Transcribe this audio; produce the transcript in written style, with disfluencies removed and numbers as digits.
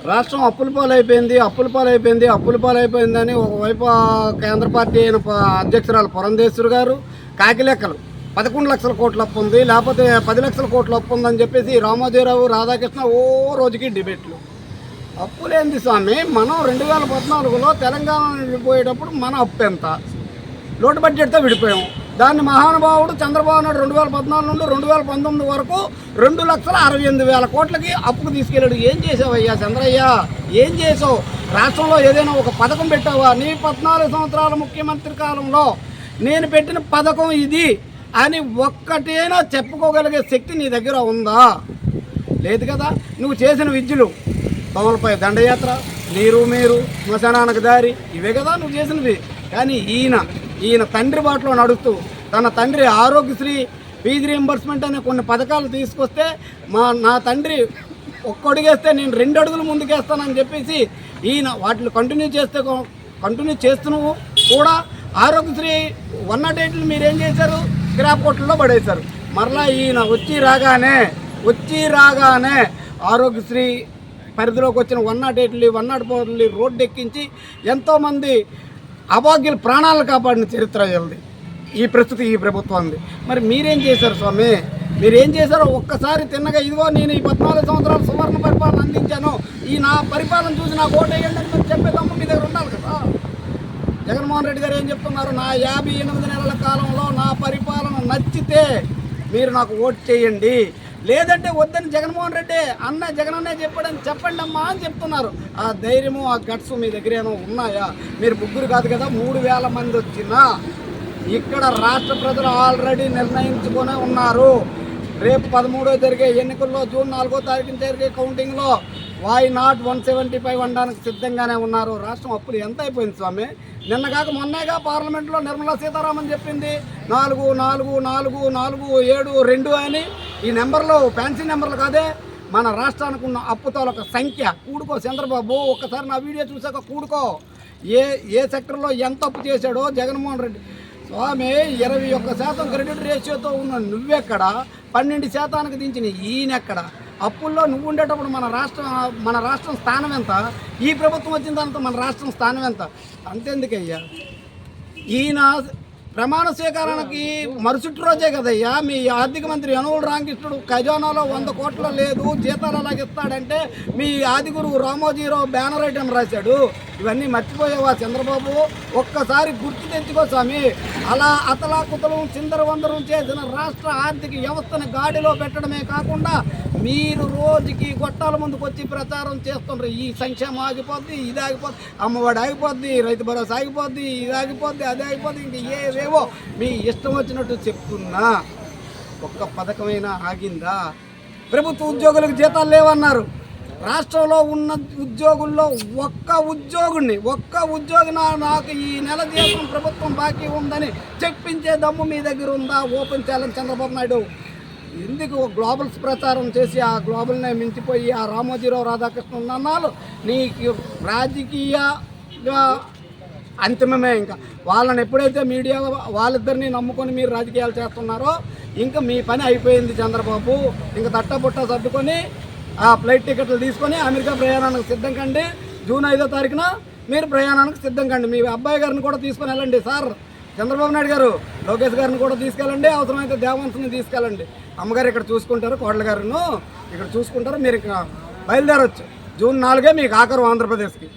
రాష్ట్రం అప్పుల పాలైపోయిందని ఒకవైపు కేంద్ర పార్టీ అయిన అధ్యక్షురాలు పురంధేశ్వరి గారు కాకిలెక్కలు 11 లక్షల కోట్ల అప్పు ఉంది, లేకపోతే 10 లక్షల కోట్ల అప్పు ఉందని చెప్పేసి రామోజీరావు రాధాకృష్ణ రోజుకి డిబేట్లు. అప్పులేంది స్వామి, మనం 2014లో తెలంగాణ విడిపోయేటప్పుడు మన అప్పు ఎంత, లోటు బడ్జెట్తో విడిపోయాం. దాన్ని మహానుభావుడు చంద్రబాబు నాయుడు 2014 నుండి 2019 వరకు 2,68,000 కోట్లకి అప్పుకు తీసుకెళ్ళాడు. ఏం చేసావయ్యా చంద్రయ్య, ఏం చేసావు? రాష్ట్రంలో ఏదైనా ఒక పథకం పెట్టావా? నీ 14 సంవత్సరాల ముఖ్యమంత్రి కాలంలో నేను పెట్టిన పథకం ఇది అని ఒక్కటేనా చెప్పుకోగలిగే శక్తి నీ దగ్గర ఉందా? లేదు కదా. నువ్వు చేసిన విద్యలు, తోమలపై దండయాత్ర, నీరు మీరు, శ్మశానానికి దారి, ఇవే కదా నువ్వు చేసినవి. కానీ ఈయన తండ్రి బాటలో నడుస్తూ తన తండ్రి ఆరోగ్యశ్రీ, ఫీజు రీయింబర్స్మెంట్ అనే కొన్ని పథకాలు తీసుకొస్తే నా తండ్రి ఒక్కడుగేస్తే నేను 2 అడుగులు ముందుకేస్తానని చెప్పేసి ఈయన వాటిని కంటిన్యూ చేస్తున్నావు కూడా. ఆరోగ్యశ్రీ 108లు మీరేం చేశారు? స్క్రాప్ కొట్లలో పడేశారు. మరలా ఈయన వచ్చి రాగానే ఆరోగ్యశ్రీ పరిధిలోకి వచ్చిన 108లు 104లు రోడ్డు ఎక్కించి ఎంతోమంది అభాగ్యుల ప్రాణాలను కాపాడిన చరిత్ర ఉంది ఈ ప్రభుత్వంది. మరి మీరేం చేశారు స్వామి? మీరేం చేశారో ఒక్కసారి తిన్నగా ఇదిగో నేను ఈ 14 సంవత్సరాలు సువర్ణ పరిపాలన అందించాను, ఈ నా పరిపాలన చూసి నాకు ఓటేయండి అని మీరు చెప్పేదమ్మ మీ దగ్గర ఉండాలి కదా. జగన్మోహన్ రెడ్డి గారు ఏం చెప్తున్నారు? నా 58 నెలల కాలంలో నా పరిపాలన నచ్చితే మీరు నాకు ఓటు చేయండి, లేదంటే వద్దని జగన్మోహన్ రెడ్డి జగనన్నే చెప్పాడని చెప్పండి అమ్మా అని చెప్తున్నారు. ఆ ధైర్యము, ఆ గట్స్ మీ దగ్గర ఏమో ఉన్నాయా? మీరు ముగ్గురు కాదు కదా, 3,000 మంది వచ్చినా ఇక్కడ రాష్ట్ర ప్రజలు ఆల్రెడీ నిర్ణయించుకునే ఉన్నారు. రేపు 13వ జరిగే ఎన్నికల్లో, జూన్ 4వ తారీఖున జరిగే కౌంటింగ్లో వై నాట్ 175 అనడానికి సిద్ధంగానే ఉన్నారు. రాష్ట్రం అప్పులు ఎంత అయిపోయింది స్వామి? మొన్నేగా పార్లమెంట్లో నిర్మలా సీతారామన్ చెప్పింది 4,4,4,4,7,2 అని. ఈ నెంబర్లు ఫ్యాన్సీ నెంబర్లు కాదే, మన రాష్ట్రానికి ఉన్న అప్పుతోలక సంఖ్య. కూడుకో చంద్రబాబు, ఒక్కసారి నా వీడియో చూసాక కూడుకో. ఏ సెక్టర్లో ఎంత అప్పు చేశాడో జగన్మోహన్ రెడ్డి స్వామి. 21% క్రెడిట్ రేషియోతో ఉన్న నువ్వెక్కడ, 12% దించిన ఈయనెక్కడ? అప్పుల్లో నువ్వు ఉండేటప్పుడు మన రాష్ట్రం స్థానం ఎంత? ఈ ప్రభుత్వం వచ్చిన తర్వాత మన రాష్ట్రం స్థానం ఎంత? అంతెందుకయ్యా, ఈయన ప్రమాణ స్వీకారానికి మరుసటి రోజే కదయ్యా మీ ఆర్థిక మంత్రి యనమల రామకృష్ణుడు ఖజానాలో 100 కోట్ల లేదు, జీతాలు అలాగిస్తాడంటే మీ ఆదిగురువు రామోజీరావు బ్యానర్ ఐటమ్ రాశాడు. ఇవన్నీ మర్చిపోయావా చంద్రబాబు? ఒక్కసారి గుర్తు తెచ్చుకో స్వామి. అలా అతలాకుతలం చిందరవందరం చేసిన రాష్ట్ర ఆర్థిక వ్యవస్థను గాడిలో పెట్టడమే కాకుండా మీరు రోజుకి గొట్టాల ముందుకు వచ్చి ప్రచారం చేస్తుండ్రు. ఈ సంక్షేమం ఆగిపోద్ది, ఇది ఆగిపోద్ది, అమ్మఒడి ఆగిపోద్ది, రైతు భరోసా ఆగిపోద్ది, ఇది ఆగిపోద్ది, అది ఆగిపోద్ది, ఇంక ఏవేవో మీ ఇష్టం వచ్చినట్టు చెప్తున్నా. ఒక్క పథకమైనా ఆగిందా? ప్రభుత్వ ఉద్యోగులకు జీతాలు లేవన్నారు. రాష్ట్రంలో ఉన్న ఉద్యోగుల్లో ఒక్క ఉద్యోగి నాకు ఈ నెల జీతం ప్రభుత్వం బాకీ ఉందని చెప్పించే దమ్ము మీ దగ్గర ఉందా? Open challenge Chandrababu Naidu. ఎందుకు గ్లోబల్స్ ప్రచారం చేసి ఆ గ్లోబల్నే మించిపోయి ఆ రామోజీరావు రాధాకృష్ణ అన్నాలు నీకు రాజకీయ అంతిమమే. ఇంకా వాళ్ళని ఎప్పుడైతే మీడియా వాళ్ళిద్దరిని నమ్ముకొని మీరు రాజకీయాలు చేస్తున్నారో ఇంకా మీ పని అయిపోయింది చంద్రబాబు. ఇంకా తట్టబుట్ట సర్దుకొని ఆ ఫ్లైట్ టికెట్లు తీసుకొని అమెరికా ప్రయాణానికి సిద్ధం కండి. జూన్ 5వ తారీఖున మీరు ప్రయాణానికి సిద్ధం కండి. మీ అబ్బాయి గారిని కూడా తీసుకొని వెళ్ళండి సార్. చంద్రబాబు నాయుడు గారు లోకేష్ గారిని కూడా తీసుకెళ్ళండి, అవసరమైతే దేవాంశని తీసుకెళ్ళండి. అమ్మగారు ఇక్కడ చూసుకుంటారు, కోడల గారును ఇక్కడ చూసుకుంటారు. మీరు ఇక్కడ బయలుదేరవచ్చు. జూన్ 4 మీకు ఆఖరు ఆంధ్రప్రదేశ్కి.